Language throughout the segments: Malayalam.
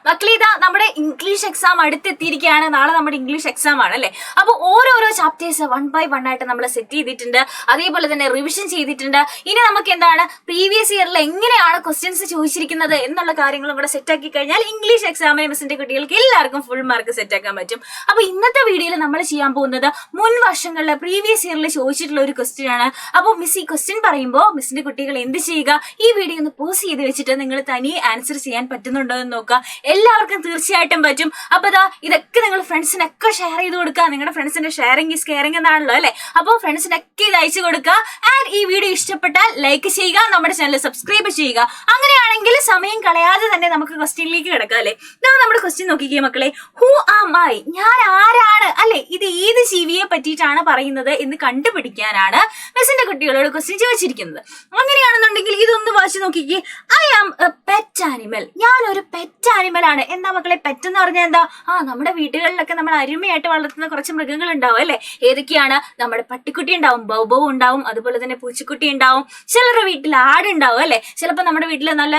മക്കളെ ഇതാ നമ്മുടെ ഇംഗ്ലീഷ് എക്സാം അടുത്തെത്തിയിരിക്കുകയാണ്. നാളെ നമ്മുടെ ഇംഗ്ലീഷ് എക്സാം ആണ് അല്ലേ. അപ്പോൾ ഓരോരോ ചാപ്റ്റേഴ്സ് 1 by 1 ആയിട്ട് നമ്മൾ സെറ്റ് ചെയ്തിട്ടുണ്ട്. അതേപോലെ തന്നെ റിവിഷൻ ചെയ്തിട്ടുണ്ട്. ഇനി നമുക്ക് എന്താണ് പ്രീവിയസ് ഇയറിൽ എങ്ങനെയാണ് ക്വസ്റ്റ്യൻസ് ചോദിച്ചിരിക്കുന്നത് എന്നുള്ള കാര്യങ്ങളും കൂടെ സെറ്റ് ആക്കി കഴിഞ്ഞാൽ ഇംഗ്ലീഷ് എക്സാമിന് മിസ്സിന്റെ കുട്ടികൾക്ക് എല്ലാവർക്കും ഫുൾ മാർക്ക് സെറ്റ് ആക്കാൻ പറ്റും. അപ്പൊ ഇന്നത്തെ വീഡിയോയിൽ നമ്മൾ ചെയ്യാൻ പോകുന്നത് മുൻ വർഷങ്ങളിലെ പ്രീവിയസ് ഇയറിൽ ചോദിച്ചിട്ടുള്ള ഒരു ക്വസ്റ്റ്യൻ ആണ്. അപ്പോൾ മിസ് ഈ ക്വസ്റ്റ്യൻ പറയുമ്പോൾ മിസ്സിന്റെ കുട്ടികൾ എന്ത് ചെയ്യുക, ഈ വീഡിയോ ഒന്ന് പോസ് ചെയ്ത് വെച്ചിട്ട് നിങ്ങൾ തനിയെ ആൻസർ ചെയ്യാൻ പറ്റുന്നുണ്ടോ എന്ന് നോക്കുക. എല്ലാവർക്കും തീർച്ചയായിട്ടും പറ്റും. അപ്പൊ ഇതൊക്കെ നിങ്ങൾ ഫ്രണ്ട്സിനൊക്കെ ഷെയർ ചെയ്ത് കൊടുക്കുക. നിങ്ങളുടെ ഫ്രണ്ട്സിന്റെ ഷെയറിംഗ് ഈസ് കെയറിംഗ് എന്നാണല്ലോ അല്ലെ. അപ്പോൾ ഫ്രണ്ട്സിനൊക്കെ ഇത് അയച്ചു കൊടുക്കുക. ആൻഡ് ഈ വീഡിയോ ഇഷ്ടപ്പെട്ടാൽ ലൈക്ക് ചെയ്യുക, നമ്മുടെ ചാനൽ സബ്സ്ക്രൈബ് ചെയ്യുക. അങ്ങനെയാണെങ്കിൽ സമയം കളയാതെ തന്നെ നമുക്ക് ക്വസ്റ്റ്യനിലേക്ക് കിടക്കാം അല്ലെ. ഞാൻ നമ്മുടെ ക്വസ്റ്റ്യൻ നോക്കിക്കേ മക്കളെ. ഹൂ ആം ഐ, ഞാൻ ആരാണ് അല്ലെ, ഇത് ഏത് ജീവിയെ പറ്റിയിട്ടാണ് പറയുന്നത് എന്ന് കണ്ടുപിടിക്കാനാണ് മിസ്സിന്റെ കുട്ടികളോട് ക്വസ്റ്റ്യൻ ചോദിച്ചിരിക്കുന്നത്. അങ്ങനെയാണെന്നുണ്ടെങ്കിൽ ഇതൊന്ന് വായിച്ചു നോക്കിക്കേ. I am a pet animal, ഞാൻ ഒരു പെറ്റ് ആനിമൽ ആണ്. എന്താ മക്കളെ പെറ്റ് എന്ന് പറഞ്ഞാൽ എന്താ? നമ്മുടെ വീടുകളിലൊക്കെ നമ്മൾ അരുമയായിട്ട് വളർത്തുന്ന കുറച്ച് മൃഗങ്ങൾ ഉണ്ടാവും അല്ലെ. ഏതൊക്കെയാണ്? നമ്മുടെ പട്ടിക്കുട്ടി ഉണ്ടാവും, ബൗബൗ ഉണ്ടാവും, അതുപോലെ തന്നെ പൂച്ചക്കുട്ടി ഉണ്ടാവും, ചിലരുടെ വീട്ടിൽ ആട് ഉണ്ടാവും അല്ലെ. ചിലപ്പോൾ നമ്മുടെ വീട്ടിൽ നല്ല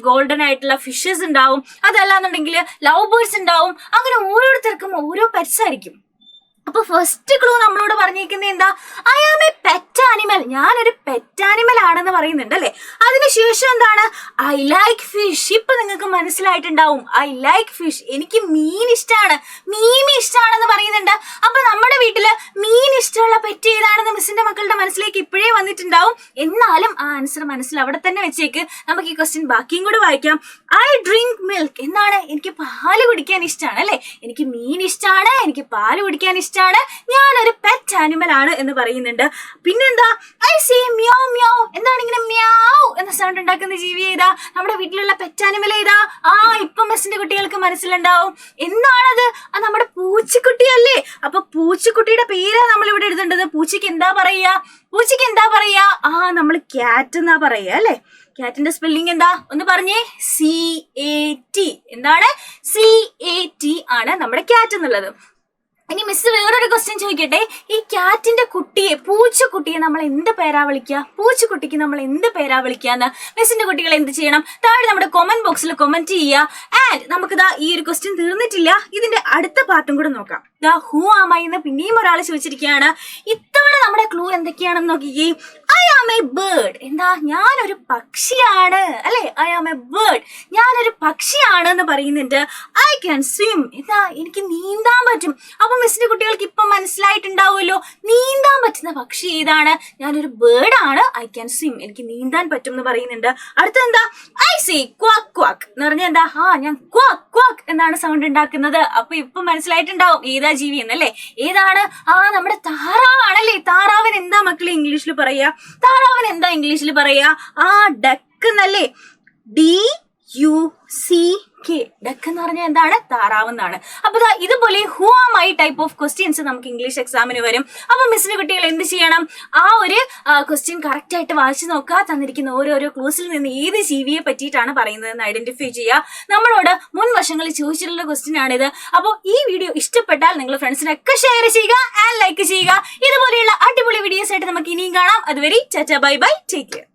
ഗോൾഡൻ ആയിട്ടുള്ള ഫിഷസ് ഉണ്ടാവും, അതല്ലാന്നുണ്ടെങ്കിൽ ലവ് ബേർഡ്സ് ഉണ്ടാവും. അങ്ങനെ ഓരോരുത്തർക്കും ഓരോ പെറ്റ്സ് ആയിരിക്കും. അപ്പൊ ഫസ്റ്റ് ക്ലൂ നമ്മളോട് പറഞ്ഞിരിക്കുന്നത് എന്താ? I am a pet animal, ഞാനൊരു പെറ്റ് ആനിമൽ ആണെന്ന് പറയുന്നുണ്ട് അല്ലെ. അതിനുശേഷം എന്താണ്? I like fish. ഇപ്പൊ നിങ്ങൾക്ക് മനസ്സിലായിട്ടുണ്ടാവും, ഐ ലൈക്ക് ഫിഷ്, എനിക്ക് മീൻ ഇഷ്ടമാണ്, മീമി ഇഷ്ടമാണെന്ന് പറയുന്നുണ്ട്. അപ്പൊ നമ്മുടെ വീട്ടില് മീൻ ഇഷ്ടമുള്ള പെറ്റ് ഏതാണെന്ന് മിസ്സിന്റെ മക്കളുടെ മനസ്സിലേക്ക് ഇപ്പോഴേ വന്നിട്ടുണ്ടാവും. എന്നാലും ആ ആൻസർ മനസ്സിൽ അവിടെ തന്നെ വെച്ചേക്ക്. നമുക്ക് ഈ ക്വസ്റ്റ്യൻ ബാക്കിയും കൂടെ വായിക്കാം. ഐ ഡ്രിങ്ക് മിൽക്ക്, എന്താണ്? എനിക്ക് പാല് കുടിക്കാൻ ഇഷ്ടമാണ് അല്ലെ. എനിക്ക് മീൻ ഇഷ്ടമാണ്, എനിക്ക് പാല് കുടിക്കാൻ ഇഷ്ടമാണ്, ഞാനൊരു പെറ്റ് ആനിമൽ ആണ് എന്ന് പറയുന്നുണ്ട്. പിന്നെന്താ? ഐ സേ മ്യാവ് മ്യാവ്, എന്താണ് ഇങ്ങനെ മ്യാവ് എന്ന സൗണ്ട് ഉണ്ടാക്കുന്ന ജീവി ഏതാ? നമ്മുടെ വീട്ടിലുള്ള പെറ്റ് ആനിമൽ ഏതാ? ഇപ്പൊ മിസ്സിന്റെ കുട്ടികൾക്ക് മനസ്സിലുണ്ടാവും. എന്താണത്? നമ്മുടെ പൂച്ചക്കുട്ടി അല്ലേ. അപ്പൊ പൂച്ചക്കുട്ടിയുടെ പേരാ നമ്മൾ ഇവിടെ എഴുതേണ്ടത്. പൂച്ചയ്ക്ക് എന്താ പറയാ? പൂച്ചയ്ക്ക് എന്താ പറയാ? നമ്മൾ ക്യാറ്റ് എന്നാ പറയാ അല്ലെ. ക്യാറ്റിന്റെ സ്പെല്ലിംഗ് എന്താ ഒന്ന് പറഞ്ഞേ? CAT. എന്താണ്? CAT ആണ് നമ്മുടെ ക്യാറ്റ് എന്നുള്ളത്. ഇനി മിസ് വേറൊരു ക്വസ്റ്റ്യൻ ചോദിക്കട്ടെ. ഈ ക്യാറ്റിന്റെ കുട്ടിയെ, പൂച്ചക്കുട്ടിയെ നമ്മൾ എന്ത് പേരാ വിളിക്കുക? പൂച്ചക്കുട്ടിക്ക് നമ്മൾ എന്ത് പേരാ വിളിക്കാന്ന് മിസ്സിന്റെ കുട്ടികൾ എന്ത് ചെയ്യണം? താഴെ നമ്മുടെ കമന്റ് ബോക്സിൽ കമന്റ് ചെയ്യുക. ആൻഡ് നമുക്ക് ഈ ഒരു ക്വസ്റ്റ്യൻ തീർന്നിട്ടില്ല, ഇതിന്റെ അടുത്ത പാർട്ടും കൂടെ നോക്കാം. ഹൂ ആം ഐ എന്ന് പിന്നെയും ഒരാൾ ചോദിച്ചിരിക്കുകയാണ്. ഇത്തവണ നമ്മുടെ ക്ലൂ എന്തൊക്കെയാണെന്ന് നോക്കിക്കേ. ഐ ആം എ ബേർഡ്, എന്താ? ഞാനൊരു പക്ഷിയാണ് അല്ലെ. ഐ ആം എ ബേർഡ്, ഞാനൊരു പക്ഷിയാണ് എന്ന് പറയുന്നുണ്ട്. ഐ ക്യാൻ സ്വിം, എന്താ? എനിക്ക് നീന്താൻ പറ്റും. അപ്പൊ മിസ്സിന്റെ കുട്ടികൾക്ക് ഇപ്പൊ മനസ്സിലായിട്ടുണ്ടാവുമല്ലോ, നീന്താൻ പറ്റുന്ന പക്ഷി ഏതാണ്? ഞാനൊരു ബേർഡ് ആണ്, ഐ ക്യാൻ സ്വിം, എനിക്ക് നീന്താൻ പറ്റും എന്ന് പറയുന്നുണ്ട്. അടുത്തെന്താ? ഐ സേ ക്വാക്ക് ക്വാക്ക് എന്ന് പറഞ്ഞാൽ എന്താ? ഞാൻ ക്വാക്ക് ക്വാക്ക് എന്നാണ് സൗണ്ട് ഉണ്ടാക്കുന്നത്. അപ്പൊ ഇപ്പൊ മനസ്സിലായിട്ടുണ്ടാവും ഏതാ ജീവി എന്നല്ലേ. ഏതാണ്? നമ്മുടെ താറാവാണല്ലേ. താറാവിന് എന്താ മക്കളെ ഇംഗ്ലീഷിൽ പറയാ? താറാവിന് എന്താ ഇംഗ്ലീഷിൽ പറയാ? ഡക്ക് എന്നല്ലേ. DUCK, ഡക്ക് എന്ന് പറഞ്ഞാൽ എന്താണ്? താറാവ് എന്നാണ്. അപ്പൊ ഇതുപോലെ who am I type of questions നമുക്ക് ഇംഗ്ലീഷ് എക്സാമിന് വരും. അപ്പൊ മിസ്സിന്റെ കുട്ടികൾ എന്ത് ചെയ്യണം? ഒരു ക്വസ്റ്റ്യൻ കറക്റ്റ് ആയിട്ട് വായിച്ചു നോക്കുക. തന്നിരിക്കുന്ന ഓരോരോ ക്ലൂസിൽ നിന്ന് ഏത് ജീവിയെ പറ്റിയിട്ടാണ് പറയുന്നതെന്ന് ഐഡന്റിഫൈ ചെയ്യുക. നമ്മളോട് മുൻ വർഷങ്ങളിൽ ചോദിച്ചിട്ടുള്ള ക്വസ്റ്റ്യൻ ആണിത്. അപ്പോൾ ഈ വീഡിയോ ഇഷ്ടപ്പെട്ടാൽ നിങ്ങൾ ഫ്രണ്ട്സിനൊക്കെ ഷെയർ ചെയ്യുക ആൻഡ് ലൈക്ക് ചെയ്യുക. ഇതുപോലെയുള്ള അടിപൊളി വീഡിയോസ് ആയിട്ട് നമുക്ക് ഇനിയും കാണാം. അതുവരെ tata bye bye, take care.